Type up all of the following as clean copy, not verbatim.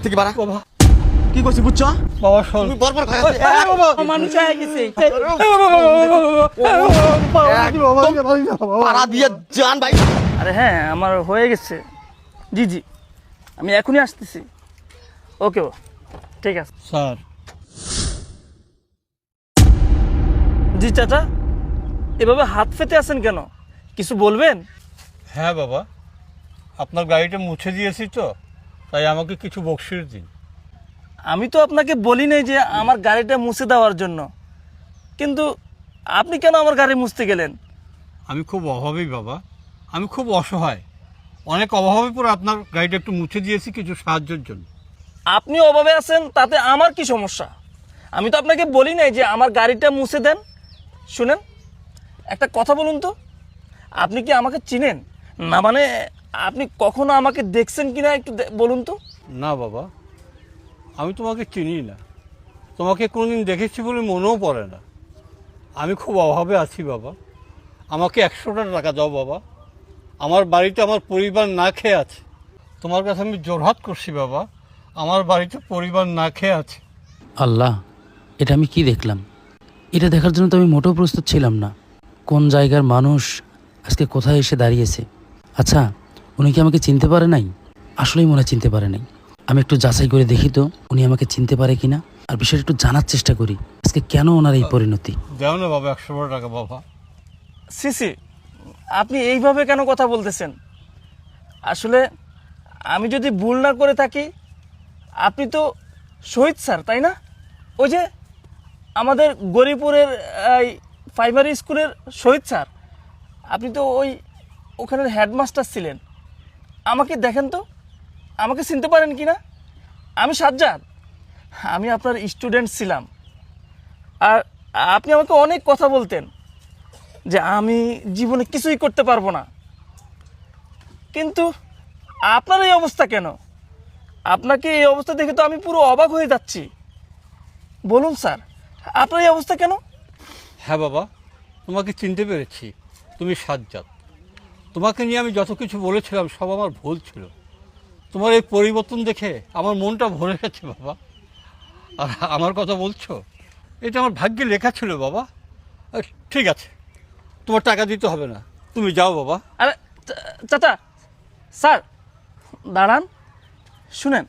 থেকে বাড়া বাবা কি করছিস বুঝছো বাবা শোন তুমি বরবর খায় বাবা মানুষ হয়ে গেছে পাড়া দিয়ে জান ভাই। আরে হ্যাঁ আমার হয়ে গেছে। জি জি আমি এখনই আসতেছি। ওকে ঠিক আছে স্যার। জি চাচা এভাবে হাত পেতে আছেন কেন, কিছু বলবেন? হ্যাঁ বাবা, আপনার গাড়িটা মুছে দিয়েছি তো, তাই আমাকে কিছু বকশিশ দিন। আমি তো আপনাকে বলি নাই যে আমার গাড়িটা মুছে দেওয়ার জন্য, কিন্তু আপনি কেন আমার গাড়ি মুছতে গেলেন? আমি খুব অভাবী বাবা, আমি খুব অসহায়, অনেক অভাবে পরে আপনার গাড়িটা একটু মুছে দিয়েছি কিছু সাহায্যের জন্য। আপনি অভাবে আছেন তাতে আমার কি সমস্যা? আমি তো আপনাকে বলি নাই যে আমার গাড়িটা মুছে দেন। শুনেন একটা কথা বলুন তো, আপনি কি আমাকে চিনেন না? মানে আপনি কখনো আমাকে দেখছেন কিনা একটু বলুন তো। না বাবা, আমি তোমাকে চিনি না, তোমাকে কোনোদিন দেখেছি বলে মনেও পড়ে না। আমি খুব অভাবে আছি বাবা, আমাকে 100টা টাকা দাও বাবা, আমার বাড়িতে আমার পরিবার না খেয়ে আছে। তোমার কাছে আমি জোরহাত করছি বাবা, আমার বাড়িতে পরিবার না খেয়ে আছে। আল্লাহ, এটা আমি কি দেখলাম? এটা দেখার জন্য তো আমি মোটেও প্রস্তুত ছিলাম না। কোন জায়গার মানুষ আজকে কোথায় এসে দাঁড়িয়েছে? আচ্ছা, উনি কি আমাকে চিনতে পারে নাই? আসলেই মনে চিনতে পারে নাই। আমি একটু যাচাই করে দেখি তো উনি আমাকে চিনতে পারে কিনা, আর বিষয়টা একটু জানার চেষ্টা করি আজকে কেন ওনার এই পরিণতি। দাও না বাবা 100 টাকা বাবা। সিসি আপনি এইভাবে কেন কথা বলতেছেন? আসলে আমি যদি ভুল না করে থাকি আপনি তো শহীদ স্যার, তাই না? ওই যে আমাদের গরিপুরের প্রাইমারি স্কুলের শহীদ স্যার, আপনি তো ওখানের হেডমাস্টার ছিলেন। আমাকে দেখেন তো, আমাকে চিনতে পারেন কি না? আমি সাজ্জাদ, আমি আপনার স্টুডেন্ট ছিলাম। আর আপনি আমাকে অনেক কথা বলতেন যে আমি জীবনে কিছুই করতে পারবো না, কিন্তু আপনার এই অবস্থা কেন? আপনাকে এই অবস্থা দেখে তো আমি পুরো অবাক হয়ে যাচ্ছি। বলুন স্যার, আপনার এই অবস্থা কেন? হ্যাঁ বাবা, তোমাকে চিনতে পেরেছি, তুমি সাজ্জাদ। তোমাকে নিয়ে আমি যত কিছু বলেছিলাম সব আমার ভুল ছিল। তোমার এই পরিবর্তন দেখে আমার মনটা ভরে গেছে বাবা। আর আমার কথা বলছো, এটা আমার ভাগ্যে লেখা ছিল বাবা। ঠিক আছে, তোমার টাকা দিতে হবে না, তুমি যাও বাবা। আরে চাচা, স্যার দাঁড়ান, শুনেন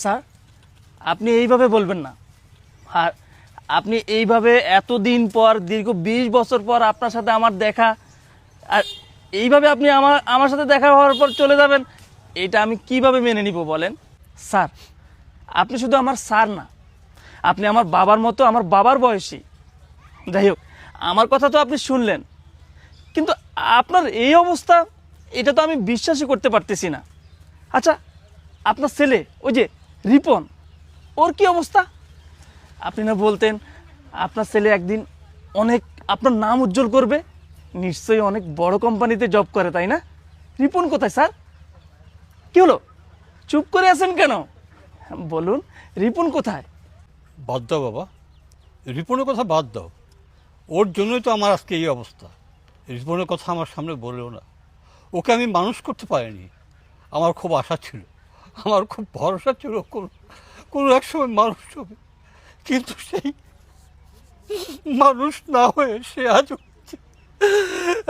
স্যার, আপনি এইভাবে বলবেন না। আর আপনি এইভাবে এতদিন পর, দীর্ঘ 20 বছর পর আপনার সাথে আমার দেখা, আর এইভাবে আপনি আমার সাথে দেখা হওয়ার পর চলে যাবেন, এটা আমি কিভাবে মেনে নিব বলেন? স্যার আপনি শুধু আমার স্যার না, আপনি আমার বাবার মতো, আমার বাবার বয়সী। যাই হোক, আমার কথা তো আপনি শুনলেন, কিন্তু আপনার এই অবস্থা, এটা তো আমি বিশ্বাসই করতে পারতেছি না। আচ্ছা, আপনার ছেলে ওই যে রিপন, ওর কি অবস্থা? আপনি না বলতেন আপনার ছেলে একদিন অনেক আপনার নাম উজ্জ্বল করবে, নিশ্চয়ই অনেক বড় কোম্পানিতে জব করে, তাই না? রিপন কোথায় স্যার? কি হলো, চুপ করে আছেন কেন? বলুন, রিপন কোথায়? বাদ দাও বাবা, রিপনের কথা বাদ দাও, ওর জন্যই তো আমার আজকে এই অবস্থা। রিপনের কথা আমার সামনে বলেও না, ওকে আমি মানুষ করতে পারিনি। আমার খুব আশা ছিল, আমার খুব ভরসা ছিল কোনো এক সময় মানুষ হবে, কিন্তু সেই মানুষ না হয়ে সে আজ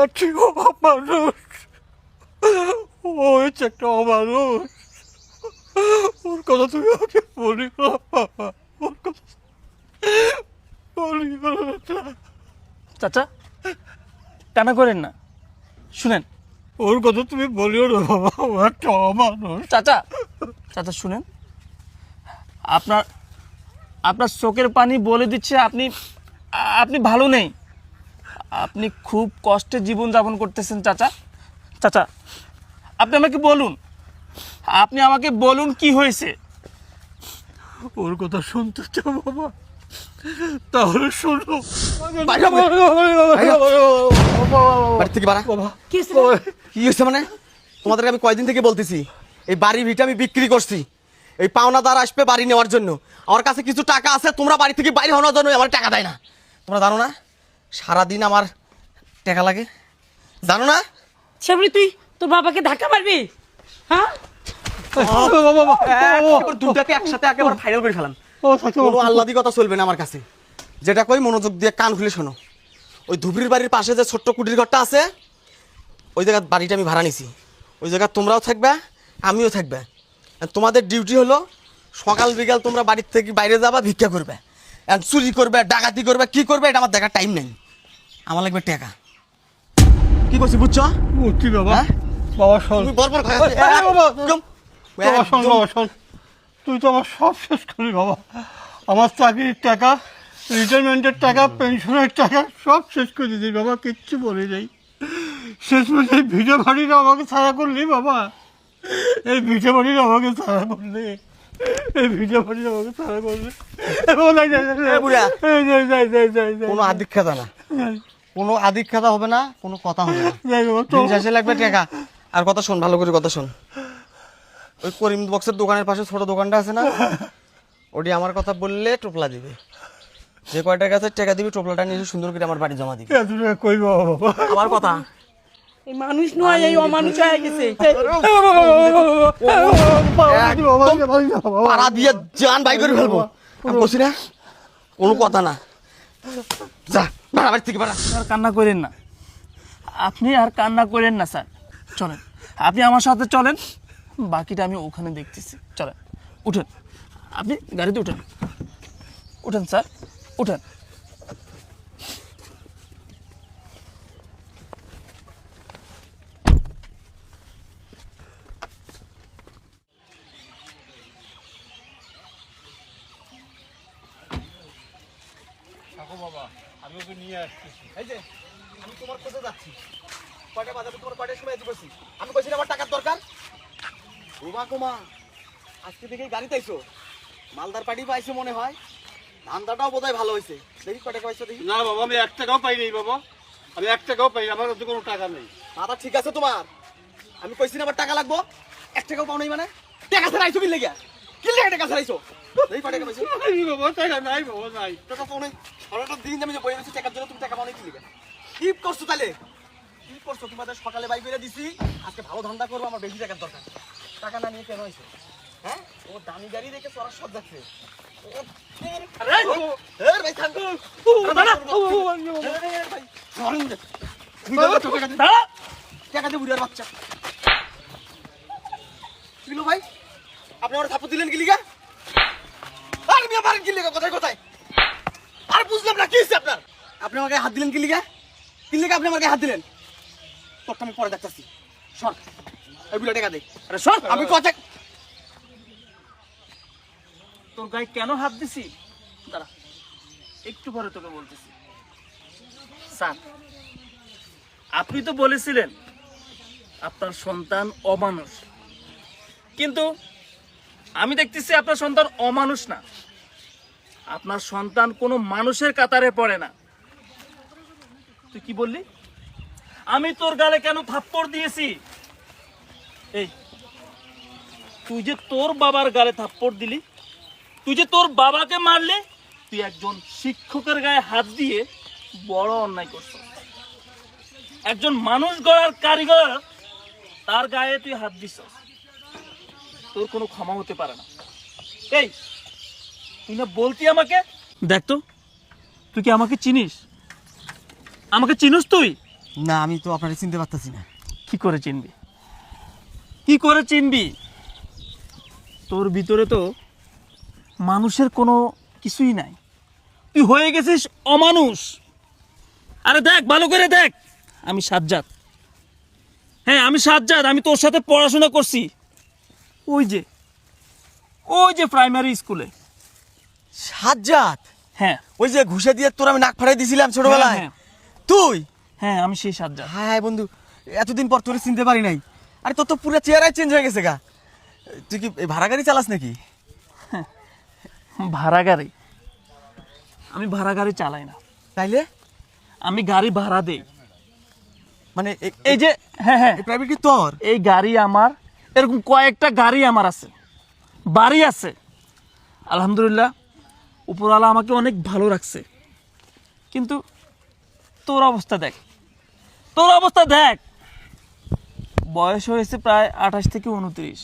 একটি অমানুষ। ও হয়েছে একটা অমানুষ। ওর কথা তুমি আমাকে বলি বাবা, ওর কথা বলি না। চাচা টানা করেন না, শুনেন। ওর কথা তুমি বলিও না বাবা, ও একটা অমানুষ। চাচা চাচা শুনেন, আপনার চোখের পানি বলে দিচ্ছে আপনি ভালো নেই, আপনি খুব কষ্টে জীবন যাপন করতেছেন। চাচা চাচা আপনি আমাকে বলুন কি হয়েছে? ওর কথা শুনতে চাও বাবা, তাহলে শোনো। বাড়ি থেকে বাড়া কি হয়েছে? মানে তোমাদেরকে আমি কয়দিন থেকে বলতেছি এই বাড়ি ভিটা আমি বিক্রি করছি, এই পাওনাদার আসবে বাড়ি নেওয়ার জন্য, আমার কাছে কিছু টাকা আছে, তোমরা বাড়ি থেকে বাইরে হওয়ার জন্য আমার টাকা দেয় না। তোমরা জানো না সারাদিন আমার টাকা লাগে, জানো না? সেবরি তুই তোর বাবাকে ধাক্কা মারবি? হ্যাঁ দুটাকে একসাথে একেবারে ফাইনাল করে ফেলাম। ও থাকো কোনো আল্লাদি কথা চলবে না আমার কাছে। যেটা কই মনোযোগ দিয়ে কান খুলে শোনো। ওই ধুবড়ির বাড়ির পাশে যে ছোট্ট কুটির ঘরটা আছে, ওই জায়গার বাড়িটা আমি ভাড়া নিছি। ওই জায়গা তোমরাও থাকবে, আমিও থাকবে। আর তোমাদের ডিউটি হলো সকাল বিকাল তোমরা বাড়ির থেকে বাইরে যাবা, ভিক্ষা করবে, আর চুরি করবে, ডাকাতি করবে, কি করবে এটা আমার দেখার টাইম নেই। আমার লাগবে টাকা। কি করছি বুঝছো? বুঝছি বাবা। হ্যাঁ? বাবা শোন, তুমি বরবর খায় বাবা শোন, বাবা শোন, তুই তো আমার সব শেষ করি বাবা। আমার চাকরির টাকা, রিটায়ারমেন্টের টাকা, পেনশনের টাকা সব শেষ করে দিস বাবা, কিচ্ছু বলে যাই। শেষ মেশে এই ভিটে বাড়িটা আমাকে ছাড়া করলি বাবা, এই ভিটে বাড়িটা আমাকে ছাড়া করলি, এই ভিটে বাড়িটা আমাকে ছাড়া করলি। কোনো আদিক খাতা না, কোনো আদিক খাতা হবে না, কোনো কথা হবে না। দিন শেষে লাগবে টাকা। আর কথা শোন, ভালো করে কথা শোন। ওই করিম বক্সের দোকানের পাশে ছোট দোকানটা আছে না, ওটি আমার কথা বললে টোপলা দিবে। যে কয় টাকা আছে টাকা দিবি, টোপলাটা নিয়ে এসে সুন্দর করে আমার বাড়ি জমা দিবি। কই বাবা, আমার কথা এই মানুষ নয়, এই অমানুষ হয়ে গেছে। পাড়া দিয়ে জান বাই করে ফেলবো। আমি বলছি না, কোনো কথা না। যা বাড়ি থেকে বাড়া। আর কান্না করেন না, আপনি আর কান্না করেন না স্যার। চলেন, আপনি আমার সাথে চলেন, বাকিটা আমি ওখানে দেখতেছি। চলেন, উঠেন, আপনি গাড়িতে উঠেন, উঠেন স্যার, উঠেন। আমি ওকে নিয়ে আসতেছি। এই যে আমি তোমার কোথায় যাচ্ছি, কয়টা বাজারে তোমার কয়টার সময় দিবছি, আমি কইছি না আমার টাকার দরকার। ওমা কুমা, আজকে থেকে গাড়িতে আইছো, মালদার পাটি পাইছো মনে হয়। ধান্দাটাও বোধহয় ভালো হয়েছে। দেখি কয় টাকা পাইছো দেখি। না বাবা, আমি 1 টাকাও পাই নাই বাবা, আমি 1 টাকাও পাই, আমার কাছে কোনো টাকা নেই। মাথা ঠিক আছে তোমার? আমি কইছি না আমার টাকা লাগবো, 1 টাকাও পাও নাই মানে? টাকা ছাড়া আইছো কি লেগে? কি লেগে টাকা ছাড়া আইছো? দেখি কয় টাকা পাইছো। নাই বাবা, টাকা নাই বাবা, নাই। টাকা পাও নাই? সারাটা দিন আমি যে বই রয়েছি টাকার জন্য, তুমি টাকা পাও নাই কি লেগে? কি করছো তাহলে? কি করছো? তোমাদের সকালে বাই করে দিছি, আজকে ভালো ধান্দা করবো, আমার বেশি টাকার দরকার। টাকা না নিয়ে কেন হয়েছে? হ্যাঁ, ও দামি গাড়ি রেখে চড়ার সব যাচ্ছে। টাকা দিয়ে বুড়িয়ার বাচ্চা ছিল ভাই, আপনি আমার থাপ্পড় দিলেন কি লিগা? আর মিয়া মারেন কি লিগা? কোথায় কোথায়? আর বুঝলাম না কি হচ্ছে আপনার। আপনি আমাকে হাত দিলেন কি লিগা? কি লিগা আপনি আমাকে হাত দিলেন? তোরটা আমি পরে দেখতেছি। সর, এই বুড়া টাকা দে। আরে সর, আমি কথা। তোর গায়ে কেন হাত দিছি দাঁড়া, একটু পরে তোকে বলতেছি। স্যার, আপনি তো বলেছিলেন আপনার সন্তান অমানুষ, কিন্তু আমি দেখতেছি আপনার সন্তান অমানুষ না, আপনার সন্তান কোনো মানুষের কাতারে পড়ে না। তুই কি বললি? আমি তোর গালে কেন থাপ্পড় দিয়েছি? এই, তুই যে তোর বাবার গালে থাপ্পড় দিলি, তুই যে তোর বাবাকে মারলে, তুই একজন শিক্ষকের গায়ে হাত দিয়ে বড় অন্যায় করছিস। একজন মানুষ গড়ার কারিগর, তার গায়ে তুই হাত দিছিস, তোর কোনো ক্ষমা হতে পারে না। এই, তুই না বলতি আমাকে? দেখ তো, তুই কি আমাকে চিনিস? আমাকে চিনিস তুই? না, আমি তো আপনাকে চিনতে পারতেছি না। কি করে চিনবি? কি করে চিনবি? তোর ভিতরে তো মানুষের কোনো কিছুই নাই, তুই হয়ে গেছিস অমানুষ। আরে দেখ, ভালো করে দেখ, আমি সাজ্জাদ। হ্যাঁ, আমি সাজ্জাদ, আমি তোর সাথে পড়াশোনা করছি ওই যে প্রাইমারি স্কুলে। সাজ্জাদ? হ্যাঁ ওই যে ঘুষে দিয়ে তোর আমি নাক ফাটাই দিছিলাম ছোটবেলায়, হ্যাঁ, তুই? হ্যাঁ, আমি সেই সাজ্জাদ। হ্যাঁ বন্ধু, এতদিন পর তোরে চিনতে পারি নাই। আরে তোর তো পুরো চেহারাই চেঞ্জ হয়ে গেছে গা। তুই কি এই ভাড়া গাড়ি চালাস নাকি? ভাড়া গাড়ি? আমি ভাড়া গাড়ি চালাই না। তাইলে আমি গাড়ি ভাড়া দেই। মানে এই যে, হ্যাঁ হ্যাঁ, প্রাইভেট কি তোর? এই গাড়ি আমার, এরকম কয়েকটা গাড়ি আমার আছে, বাড়ি আছে। আলহামদুলিল্লাহ, উপরওয়ালা আমাকে অনেক ভালো রাখছে। কিন্তু তোর অবস্থা দেখ, তোর অবস্থা দেখ। বয়স হয়েছে প্রায় 28 থেকে 29,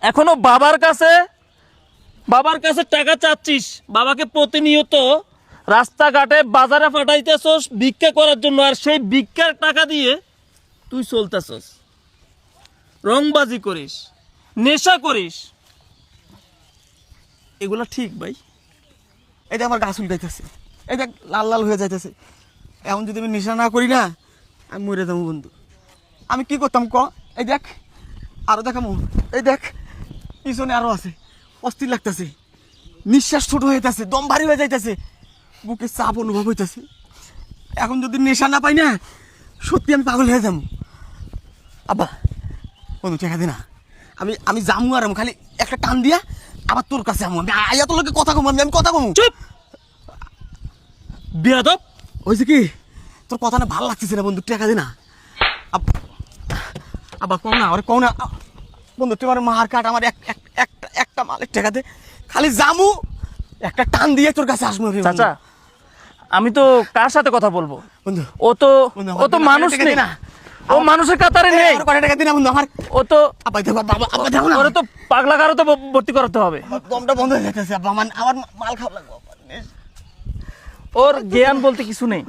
এখনো বাবার কাছে টাকা চাচ্ছিস, বাবাকে প্রতিনিয়ত রাস্তাঘাটে বাজারে পাঠাইতেছস ভিক্ষা করার জন্য, আর সেই ভিক্ষার টাকা দিয়ে তুই চলতেছস, রংবাজি করিস, নেশা করিস। এগুলা ঠিক ভাই? এই যে আমার গাছ উল্টাইতেছে, এই দেখ লাল লাল হয়ে যাইতেছে। এখন যদি আমি নেশা না করি না, আমি মরে যাবো বন্ধু। আমি কি করতাম ক? এই দেখ আরো দেখামো, এই দেখ পিছনে আরো আছে। অস্থির লাগতেছে, নিঃশ্বাস ছোট হয়ে যাচ্ছে, দম ভারী হয়ে যাইতেছে, বুকে চাপ অনুভব হইতেছে। এখন যদি নেশা না পাই না, সত্যি আমি পাগল হয়ে যাবো। আব্বা বন্ধু টেকা দে না, আমি যামু আর খালি একটা টান দিয়া আবার তোর কাছে আমু। আমি আয়া তোর লোকে কথা কমু, আমি কথা কমু। চুপ বেয়াদব। হয়েছে কি, তোর কথা না ভালো লাগতেছে না বন্ধু, টেকা দে না। আবার কম না, আরে কম না বন্ধু, তোমার মার কাট আমার একটা মালের টেকা দে, খালি জামু একটা টান দিয়ে তোর কাছে আসবো। চাচা আমি তো কার সাথে কথা বলবো বন্ধু, ও তো বন্ধু, ও তো মানুষ নেই, ও মানুষের কাতারে নেই। আর কয়টা টাকা দিনা বন্ধু আমার। ও তো আব্বা দেখো, বাবা আব্বা দেখো না, ওরে তো পাগলা কারো তো ভর্তি করতে হবে। আমার দমটা বন্ধ হয়ে যাইতেছে আব্বা, আমার মাল খাওয়া লাগবে। ওর জ্ঞান বলতে কিছু নেই,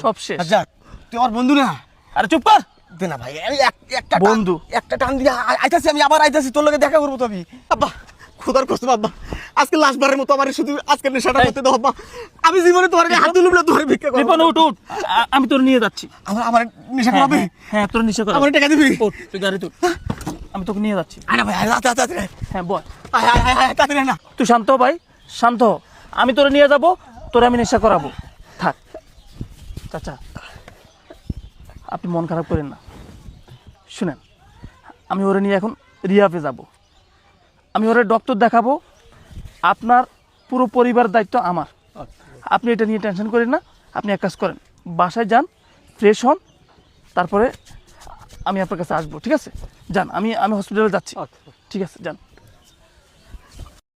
সব শেষ। আচ্ছা তুই আমার বন্ধু না? আরে চুপ কর। দে না ভাই, আমি একটা বন্ধু। একটা টান দিয়ে আইতাছি, আমি আবার আইতাছি, তোর লগে দেখা করবো তো আমি। আব্বা খোদার কসম আব্বা, আজকে লাস্টবারের মতো আমার শুধু আজকে নেশাটা করতে দাও আব্বা। আমি জীবনে তোমার গায়ে হাত দিলুম না, তোমার ভিক্ষা করব। রিপন উঠ উঠ, আমি তোর নিয়ে যাচ্ছি। আমার নেশা করাবে? হ্যাঁ তোর নিশা কর। আমার টাকা দিবি? উঠ, তুই গাড়ি তুল, আমি তোকে নিয়ে যাচ্ছি। আরে ভাই তাড়াতাড়ি হ্যাঁ বল। তাড়াতাড়ি না। তুই শান্ত হ ভাই, শান্ত হ। আমি তোরে নিয়ে যাব, তোরে আমি নেশা করাবো। থাক চাচা, আপনি মন খারাপ করেন না। শুনেন, আমি ওরে নিয়ে এখন রিহাবে যাব, আমি ওরে ডক্টর দেখাবো। আপনার পুরো পরিবার দায়িত্ব আমার, আপনি এটা নিয়ে টেনশন করেন না। আপনি এক কাজ করেন, বাসায় যান, ফ্রেশ হন, তারপরে আমি আপনার কাছে আসবো। ঠিক আছে, যান, আমি হসপিটালে যাচ্ছি। ঠিক আছে, যান।